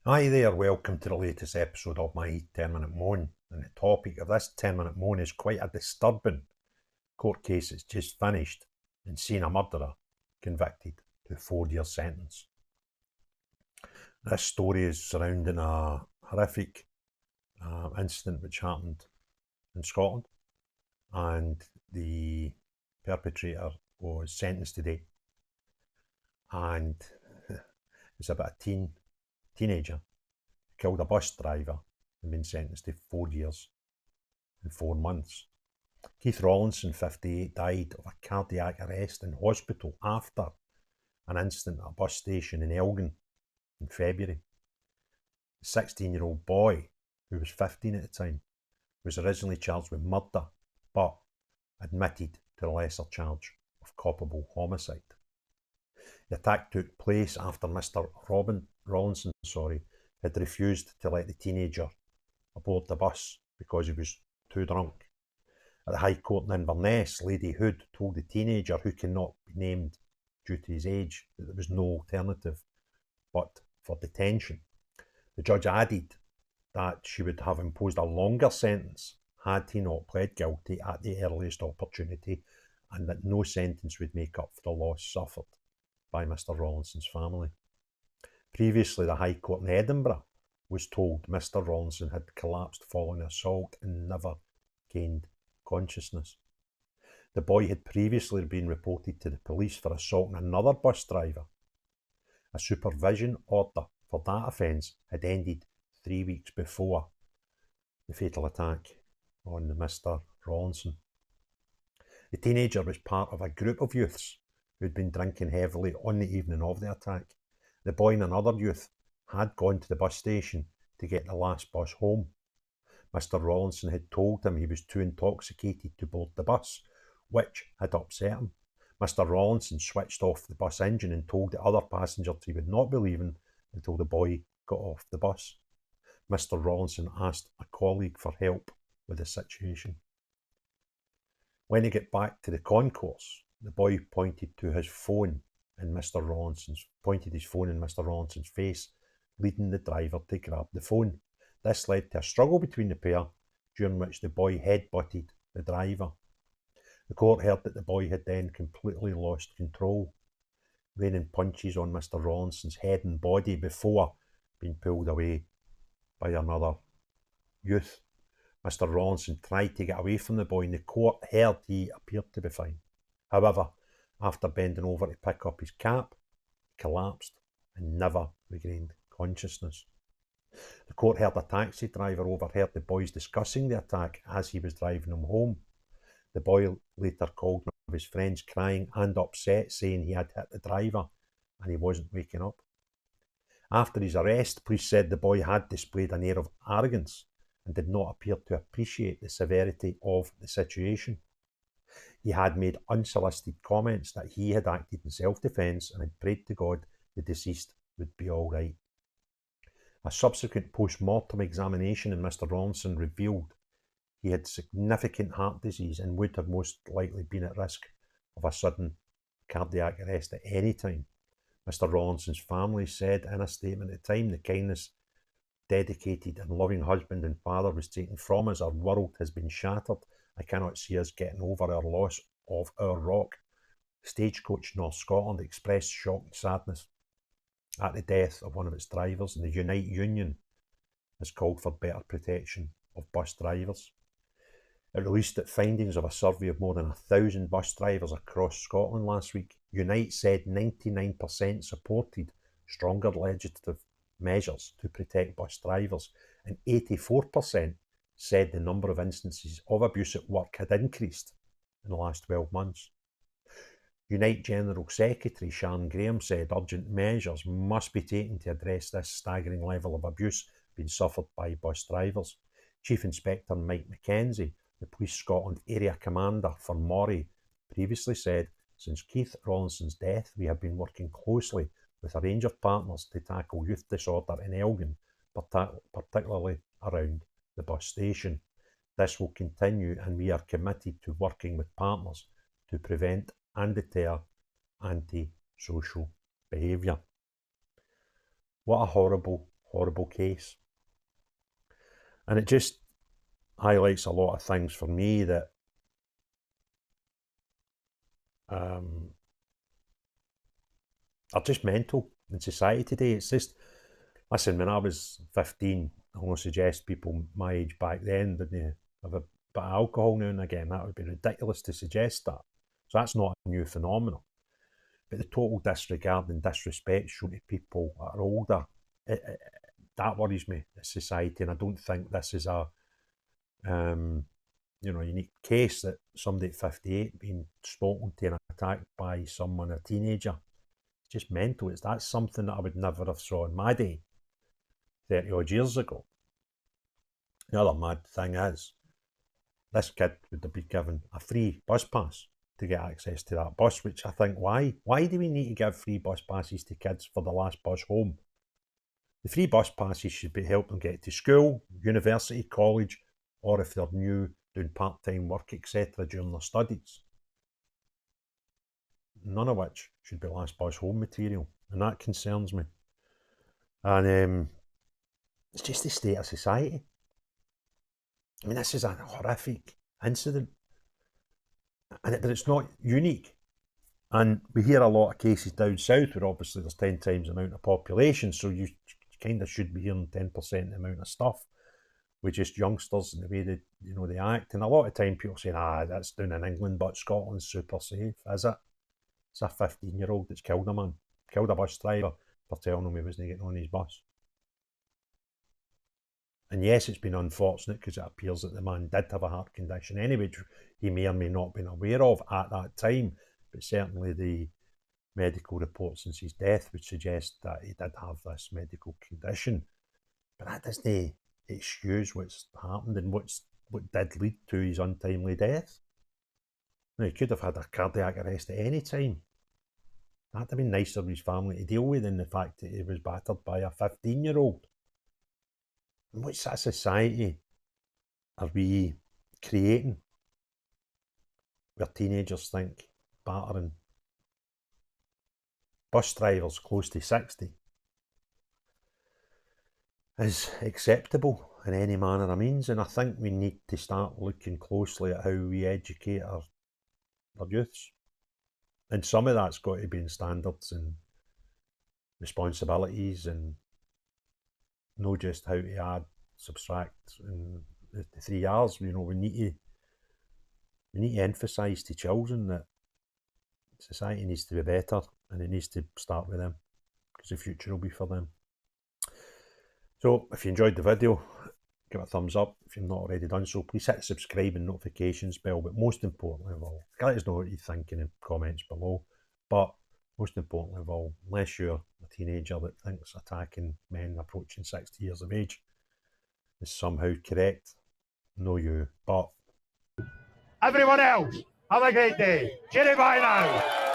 Hi there, welcome to the latest episode of my 10-minute moan, and the topic of this 10-minute moan is quite a disturbing court case that's just finished and seen a murderer convicted to a 4-year sentence. This story is surrounding a horrific incident which happened in Scotland, and the perpetrator was sentenced today, and it's about a teenager killed a bus driver and been sentenced to 4 years and 4 months. Keith Rollinson, 58, died of a cardiac arrest in hospital after an incident at a bus station in Elgin in February. The 16-year-old boy, who was 15 at the time, was originally charged with murder but admitted to the lesser charge of culpable homicide. The attack took place after Mr. Rollinson had refused to let the teenager aboard the bus because he was too drunk. At the High Court in Inverness, Lady Hood told the teenager, who cannot be named due to his age, that there was no alternative but for detention. The judge added that she would have imposed a longer sentence had he not pled guilty at the earliest opportunity, and that no sentence would make up for the loss suffered by Mr. Rollinson's family. Previously, the High Court in Edinburgh was told Mr. Rollinson had collapsed following assault and never gained consciousness. The boy had previously been reported to the police for assaulting another bus driver. A supervision order for that offence had ended 3 weeks before the fatal attack on Mr. Rollinson. The teenager was part of a group of youths who had been drinking heavily on the evening of the attack. The boy and another youth had gone to the bus station to get the last bus home. Mr. Rollinson had told him he was too intoxicated to board the bus, which had upset him. Mr. Rollinson switched off the bus engine and told the other passengers he would not be leaving until the boy got off the bus. Mr. Rollinson asked a colleague for help with the situation. When he got back to the concourse, the boy pointed his phone in Mr. Rollinson's face, leading the driver to grab the phone. This led to a struggle between the pair, during which the boy headbutted the driver. The court heard that the boy had then completely lost control, raining punches on Mr. Rollinson's head and body before being pulled away by another youth. Mr. Rollinson tried to get away from the boy, and the court heard he appeared to be fine. However, after bending over to pick up his cap, he collapsed and never regained consciousness. The court heard a taxi driver overheard the boys discussing the attack as he was driving them home. The boy later called one of his friends crying and upset, saying he had hit the driver and he wasn't waking up. After his arrest, police said the boy had displayed an air of arrogance and did not appear to appreciate the severity of the situation. He had made unsolicited comments that he had acted in self-defence and had prayed to God the deceased would be all right. A subsequent post-mortem examination in Mr. Rollinson revealed he had significant heart disease and would have most likely been at risk of a sudden cardiac arrest at any time. Mr. Rollinson's family said in a statement at the time, "The kindness, dedicated and loving husband and father was taken from us. Our world has been shattered. I cannot see us getting over our loss of our rock." Stagecoach North Scotland expressed shock and sadness at the death of one of its drivers, and the Unite Union has called for better protection of bus drivers. It released its findings of a survey of more than 1,000 bus drivers across Scotland last week. Unite said 99% supported stronger legislative measures to protect bus drivers, and 84% said the number of instances of abuse at work had increased in the last 12 months. Unite General Secretary Sharon Graham said urgent measures must be taken to address this staggering level of abuse being suffered by bus drivers. Chief Inspector Mike Mackenzie, the Police Scotland Area Commander for Moray, previously said, "Since Keith Rollinson's death, we have been working closely with a range of partners to tackle youth disorder in Elgin, particularly around the bus station. This will continue, and we are committed to working with partners to prevent and deter anti-social behaviour." What a horrible horrible case. And it just highlights a lot of things for me that are just mental in society today. It's just, listen, when I was 15, I want to suggest people my age back then didn't have a bit of alcohol now and again. That would be ridiculous to suggest that. So that's not a new phenomenon. But the total disregard and disrespect shown to people that are older, that worries me, as society. And I don't think this is a unique case that somebody at 58 being spoken to and attacked by someone, a teenager. It's just mental. That's something that I would never have saw in my day 30 odd years ago. The other mad thing is, this kid would have been given a free bus pass to get access to that bus, which I think, why? Why do we need to give free bus passes to kids for the last bus home? The free bus passes should be help them get to school, university, college, or if they're new, doing part-time work, etc. during their studies. None of which should be last bus home material, and that concerns me. And it's just the state of society. I mean, this is a horrific incident, but it's not unique. And we hear a lot of cases down south where obviously there's 10 times the amount of population, so you kind of should be hearing 10% the amount of stuff with just youngsters and the way they act. And a lot of time people say, that's down in England, but Scotland's super safe. Is it? It's a 15-year-old that's killed a man, killed a bus driver for telling him he wasn't getting on his bus. And yes, it's been unfortunate because it appears that the man did have a heart condition anyway, which he may or may not have been aware of at that time, but certainly the medical report since his death would suggest that he did have this medical condition. But that doesn't excuse what's happened and what did lead to his untimely death. Now, he could have had a cardiac arrest at any time. That'd have been nicer for his family to deal with than the fact that he was battered by a 15-year-old. And what sort of society are we creating where teenagers think battering bus drivers close to 60 is acceptable in any manner of means? And I think we need to start looking closely at how we educate our youths. And some of that's got to be in standards and responsibilities and know just how to add, subtract, and the 3 R's. We need to emphasise to children that society needs to be better and it needs to start with them because the future will be for them. So if you enjoyed the video, give it a thumbs up. If you've not already done so, please hit the subscribe and notifications bell. But most importantly of all, let us know what you think in the comments below. But most importantly of all, unless you're a teenager that thinks attacking men approaching 60 years of age is somehow correct, know you. But everyone else, have a great day. Cheerio, bye now.